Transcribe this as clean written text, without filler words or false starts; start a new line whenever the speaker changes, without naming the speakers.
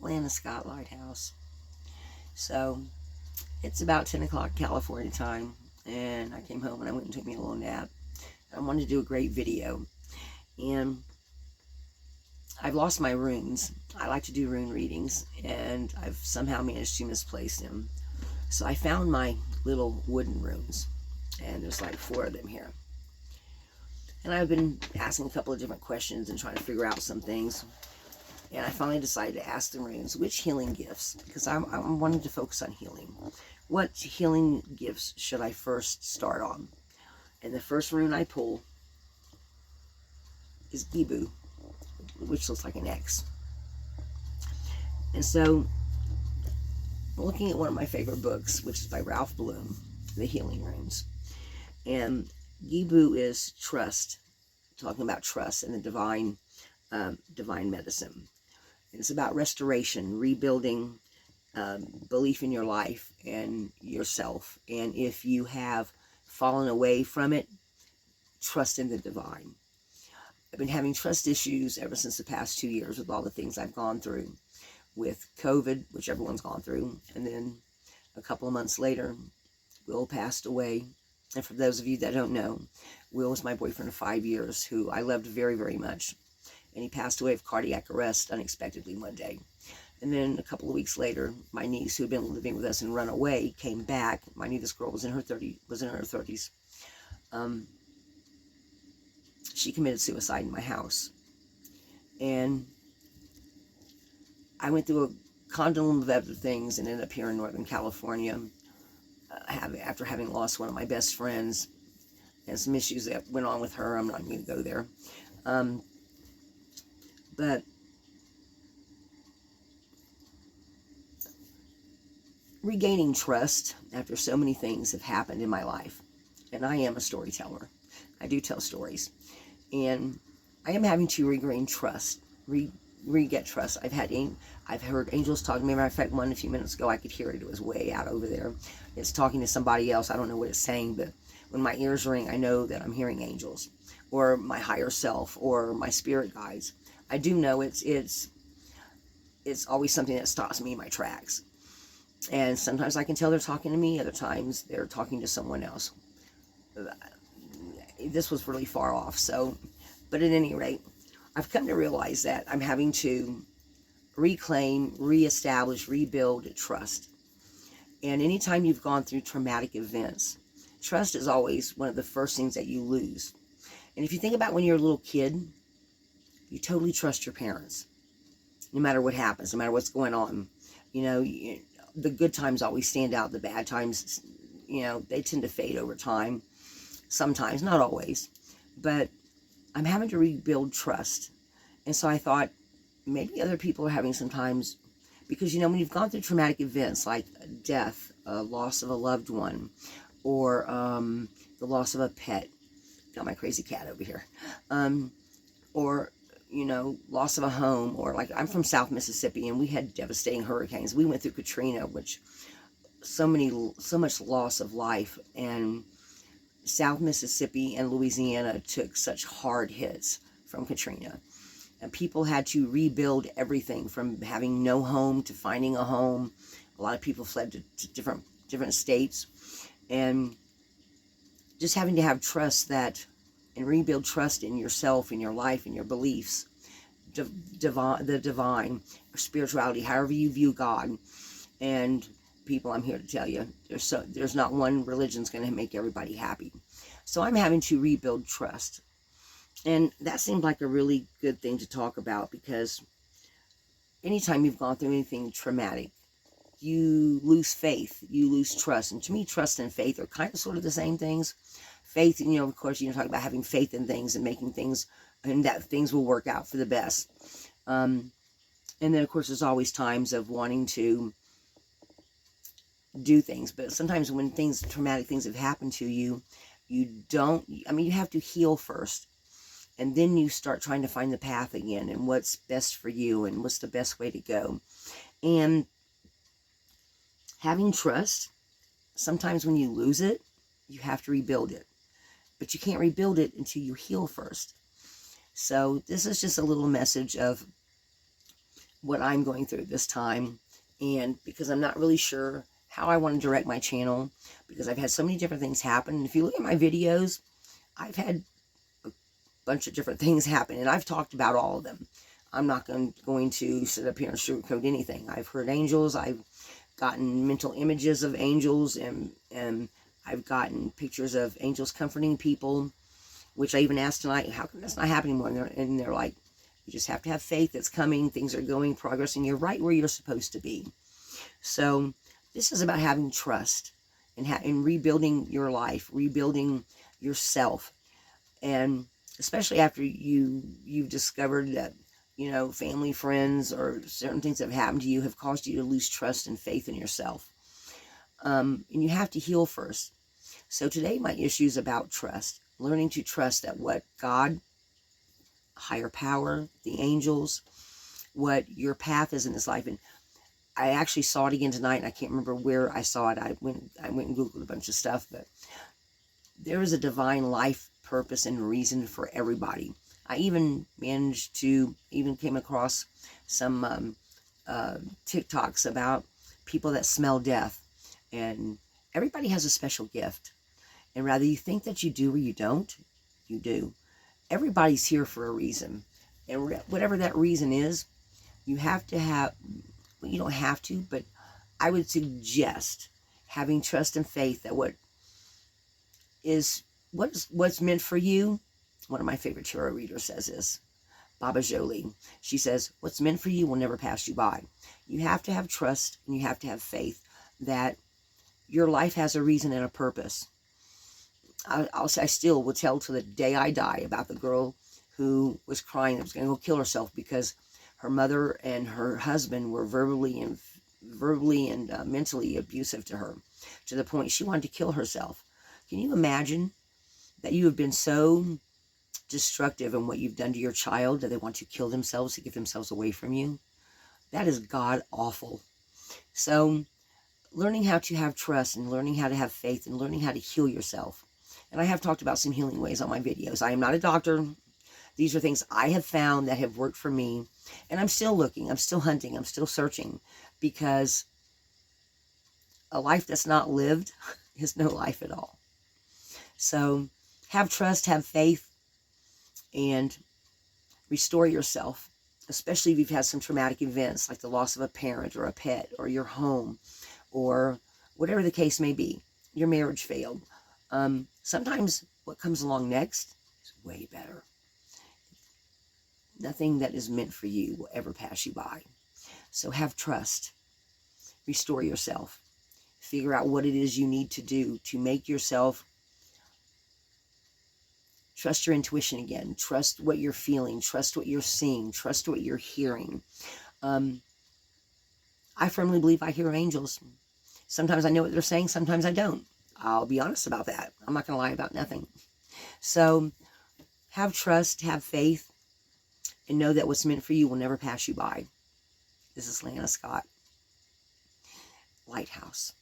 Lana Scott Lighthouse. So it's about 10 o'clock California time, and I came home and I went and took me a little nap. I wanted to do a great video, and I've lost my runes. I like to do rune readings, and I've somehow managed to misplace them. So I found my little wooden runes, and there's like 4 of them here. And I've been asking a couple of different questions and trying to figure out some things. And I finally decided to ask the runes, which healing gifts, because I'm wanting to focus on healing. What healing gifts should I first start on? And the first rune I pull is Gibu, which looks like an X. And so, looking at one of my favorite books, which is by Ralph Bloom, The Healing Runes. And Gibu is trust, talking about trust and the divine medicine. And it's about restoration, rebuilding belief in your life and yourself. And if you have fallen away from it, trust in the divine. I've been having trust issues ever since the past 2 years with all the things I've gone through with COVID, which everyone's gone through. And then a couple of months later, Will passed away. And for those of you that don't know, Will was my boyfriend of 5 years, who I loved very, very much. And he passed away of cardiac arrest unexpectedly one day. And then a couple of weeks later, my niece, who had been living with us and run away, came back. I knew this girl was in her 30s. She committed suicide in my house. And I went through a condom of other things and ended up here in Northern California after having lost one of my best friends and some issues that went on with her. I'm not going to go there. But regaining trust after so many things have happened in my life. And I am a storyteller. I do tell stories. And I am having to regain trust, re-get trust. I've heard angels talk to me. Matter of fact, one a few minutes ago, I could hear it. It was way out over there. It's talking to somebody else. I don't know what it's saying, but when my ears ring, I know that I'm hearing angels, or my higher self, or my spirit guides. I do know it's always something that stops me in my tracks. And sometimes I can tell they're talking to me. Other times they're talking to someone else. This was really far off. So, but at any rate, I've come to realize that I'm having to reclaim, reestablish, rebuild trust. And anytime you've gone through traumatic events, trust is always one of the first things that you lose. And if you think about when you're a little kid, you totally trust your parents, no matter what happens, no matter what's going on. You know, the good times always stand out. The bad times, you know, they tend to fade over time. Sometimes, not always. But I'm having to rebuild trust. And so I thought, maybe other people are having sometimes, because, you know, when you've gone through traumatic events like death, loss of a loved one, or the loss of a pet, got my crazy cat over here, or, you know, loss of a home, or like, I'm from South Mississippi, and we had devastating hurricanes. We went through Katrina, which so much loss of life, and South Mississippi and Louisiana took such hard hits from Katrina. And people had to rebuild everything from having no home to finding a home. A lot of people fled to different states. And just having to have trust that, and rebuild trust in yourself, in your life, in your beliefs, the divine, spirituality, however you view God. And people, I'm here to tell you, there's not one religion's going to make everybody happy. So I'm having to rebuild trust. And that seemed like a really good thing to talk about, because anytime you've gone through anything traumatic, you lose faith, you lose trust. And to me, trust and faith are kind of sort of the same things. Faith, you know, of course, you know, talk about having faith in things and making things, and that things will work out for the best. And then, of course, there's always times of wanting to do things. But sometimes when traumatic things have happened to you, you have to heal first. And then you start trying to find the path again, and what's best for you, and what's the best way to go. And having trust, sometimes when you lose it, you have to rebuild it. But you can't rebuild it until you heal first. So this is just a little message of what I'm going through this time, and because I'm not really sure how I want to direct my channel, because I've had so many different things happen. And if you look at my videos, I've had a bunch of different things happen, and I've talked about all of them. I'm not going to sit up here and sugarcoat anything. I've heard angels, I've gotten mental images of angels, and I've gotten pictures of angels comforting people, which I even asked tonight, how come that's not happening more? And they're like, you just have to have faith. It's coming. Things are going, progressing. You're right where you're supposed to be. So this is about having trust and rebuilding your life, rebuilding yourself. And especially after you've discovered that, family, friends, or certain things that have happened to you have caused you to lose trust and faith in yourself. And you have to heal first. So today my issue is about trust. Learning to trust that what God, higher power, the angels, what your path is in this life. And I actually saw it again tonight, and I can't remember where I saw it. I went and Googled a bunch of stuff, but there is a divine life purpose and reason for everybody. I even managed to came across some TikToks about people that smell death, and everybody has a special gift. And rather you think that you do or you don't, you do. Everybody's here for a reason, and whatever that reason is, you have to have. Well, you don't have to, but I would suggest having trust and faith that what's meant for you. One of my favorite tarot readers says this, Baba Jolie. She says, what's meant for you will never pass you by. You have to have trust, and you have to have faith that your life has a reason and a purpose. I still will tell to the day I die about the girl who was crying that was going to go kill herself because her mother and her husband were verbally and mentally abusive to her, to the point she wanted to kill herself. Can you imagine that you have been so destructive in what you've done to your child that they want to kill themselves to get themselves away from you? That is God awful. So learning how to have trust and learning how to have faith and learning how to heal yourself. And I have talked about some healing ways on my videos. I am not a doctor. These are things I have found that have worked for me. And I'm still looking. I'm still hunting. I'm still searching. Because a life that's not lived is no life at all. So have trust, have faith, and restore yourself. Especially if you've had some traumatic events like the loss of a parent or a pet or your home or whatever the case may be. Your marriage failed. Sometimes what comes along next is way better. Nothing that is meant for you will ever pass you by. So have trust. Restore yourself. Figure out what it is you need to do to make yourself trust your intuition again. Trust what you're feeling. Trust what you're seeing. Trust what you're hearing. I firmly believe I hear angels. Sometimes I know what they're saying. Sometimes I don't. I'll be honest about that. I'm not going to lie about nothing. So have trust, have faith, and know that what's meant for you will never pass you by. This is Lana Scott, Lighthouse.